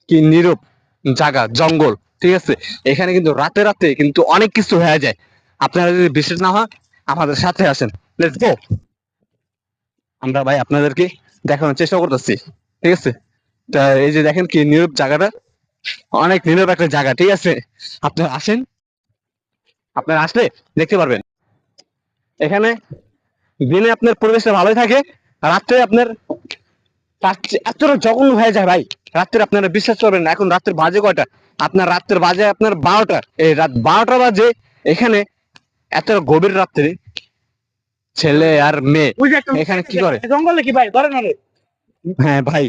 কি নীরব জায়গা, জঙ্গল, ঠিক আছে? এখানে কিন্তু রাতে রাতে কিন্তু অনেক কিছু হয়ে যায়। আপনারা যদি বিশ্বাস না হয় আমাদের সাথে আসেন, লেটস গো। আমরা ভাই আপনাদেরকে দেখানোর চেষ্টা করতেছি, ঠিক আছে? তা এই যে দেখেন কি নীরব জায়গাটা, অনেক নীরব একটা জায়গা, ঠিক আছে? আপনারা আসেন, আপনারা আসলে দেখতে পারবেন। এখানে দিনে আপনার পরিবেশটা ভালোই থাকে, রাত্রে আপনার এতটা জঘন্য হয়ে যায় ভাই। রাত্রে আপনারা বিশ্বাস করবেন না, এখন রাত্রের বাজে কয়টা? আপনার রাত্রের বাজে আপনার 12টা, এই রাত 12টা বাজে এখানে এত গভীর রাত্রে ছেলে আর মেয়ে এখানে কি করে? জঙ্গলে কি ভাই ধরে না রে? হ্যাঁ ভাই,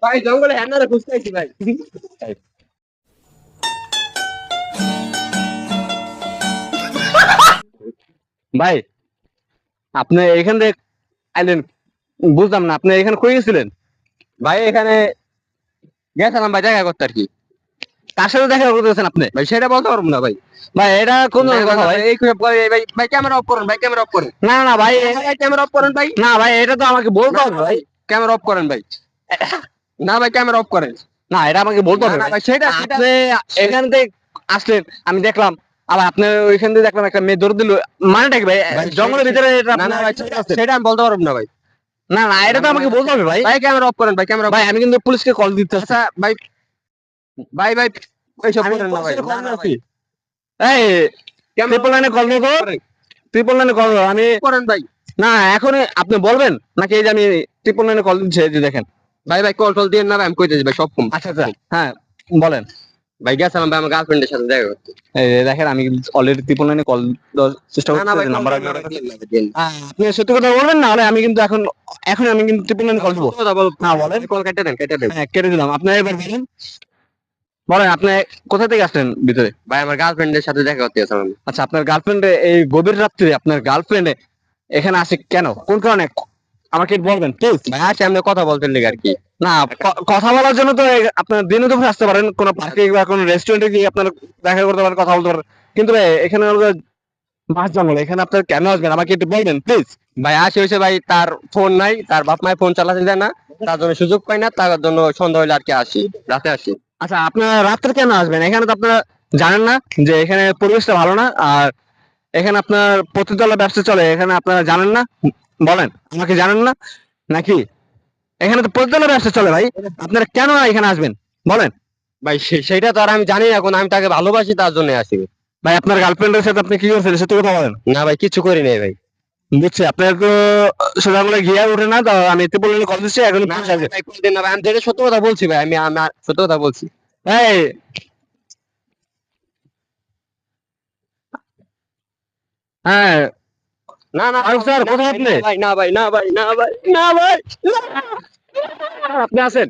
ভাই জঙ্গলে হ্যান্ডারে খুঁজতেছি ভাই। ভাই আপনি এখান থেকে আইলেন, বুঝলাম না আপনি এখানে কই গেছিলেন? ভাই এখানে গেছিলাম ভাই দেখা করতে আর কি। কার সাথে দেখা করতেছেন আপনি? ভাই সেটা বলতে পারবো না ভাই। ভাই এটা কোন ধরনের কথা ভাই? এই ভাই ভাই ক্যামেরা অফ করেন ভাই, ক্যামেরা অফ করেন। না না ভাই, ভাই ক্যামেরা অফ করেন ভাই। না ভাই এটা তো আমাকে বলতে হবে ভাই। ক্যামেরা অফ করেন ভাই। না ভাই ক্যামেরা অফ করেন। না এটা আমাকে বলতে হবে না, না ভাই। ভাই, সেটা আপনি এখান থেকে আসলেন, আমি দেখলাম, আবার আপনি ওইখান থেকে দেখলাম একটা মেয়ে দৌড় দিল, মানেটা কি ভাই? জঙ্গলের ভিতরে এটা না না আপনার ভাই ইচ্ছা আছে? সেটা আমি বলতে পারবো না ভাই। না না এটা তো আমাকে বলতে হবে ভাই। ভাই ক্যামেরা অফ করেন ভাই, ক্যামেরা ভাই আমি কিন্তু পুলিশকে কল দিতে আচ্ছা ভাই ভাই ভাই এইসব আমি করেন না ভাই। পুলিশের না কল না দিচ্ছি। ভাই এই ট্রিপল লাইনে কল দিও তো, ট্রিপল লাইনে কল দাও। আমি করেন ভাই। না এখন আপনি বলবেন নাকি এই যে আমি ট্রিপল লাইনে কল দিচ্ছি, এই যে দেখেন। ভাই ভাই কল টল দিয়ে না ভাই, আমি কইতেছি ভাই সব কম। আচ্ছা আচ্ছা, হ্যাঁ বলেন। ভাই গেছিলাম ভাই আমার গার্লফ্রেন্ডের সাথে দেখা করতে। এই যে দেখেন আমি অলরেডি ট্রিপল লাইনে কল দেওয়ার চেষ্টা না না ভাই করতেছি, নাম্বার call দেন না ভাই, দেন না ভাই, দেন না। আপনি সত্যি কথা বলবেন না হলে আমি কিন্তু এখন আমি কিন্তু ট্রিপল লাইনে কল দেবো। সত্যি কথা বল। না বলেন। কল কেটে দেন, কেটে দেন। হ্যাঁ কেটে দিলাম। আপনি এবার বলেন, বলেন আপনি কোথা থেকে আসলেন ভিতরে? ভাই আমার গার্লফ্রেন্ডের সাথে দেখা করতে গেছিলাম আমি। আচ্ছা আপনার গার্লফ্রেন্ড এই গভীর রাত্রে আপনার গার্লফ্রেন্ড এখানে আসে কেন, কোন কারণে আমাকে বলবেন প্লিজ? ভাই আসে আমরা কথা বলতে লেগে আর কি। না কথা বলার জন্য তো আপনার দিনে দুপুরে আসতে পারেন, কোনো পার্কে বা কোনো রেস্টুরেন্টে গিয়ে আপনার দেখা করতে পারেন, কথা বলতে পারেন, কিন্তু ভাই এখানে হলো মাছ জঙ্গল, এখানে আপনার কেন আসবেন আমাকে একটু বলবেন প্লিজ? ভাই আসে হয়েছে ভাই, তার ফোন নাই, তার বাপ মায়ের ফোন চালাতে দেয় না, তার জন্য সুযোগ পাই না, তার জন্য সন্ধ্যা হইলে আর কি আসি, রাতে আসি। আচ্ছা আপনারা রাত্রে কেন আসবেন? এখানে তো আপনারা জানেন না যে এখানে পরিবেশটা ভালো না, আর এখানে আপনার পতিতলা ব্যবসা চলে, এখানে আপনারা জানেন না? বলেন আমাকে, জানেন না নাকি? এখানে তো পতিতলা ব্যবসা চলে ভাই, আপনারা কেন এখানে আসবেন বলেন? ভাই সেইটা তো আর আমি জানি না, এখন আমি তাকে ভালোবাসি তার জন্য আসি। ভাই আপনার গার্লফ্রেন্ডের সাথে আপনি কি করছেন সত্যি কথা বলেন? না ভাই কিছু করি নাই ভাই। বুঝছি, আপনার তো সোজা আঙুলে ঘিয়া ওঠে না, তো আমি এতে বললেন কল দিচ্ছি এখন না পুলিশ না আসবে। ভাই কোনদিন না ভাই, আমি যেটা সত্য কথা বলছি ভাই, আমি আমি সত্য কথা বলছি। এই হ্যাঁ, না না ফারুক স্যার কোথায় আপনি? না ভাই, না ভাই, না ভাই, না ভাই, না ভাই, আপনি আছেন?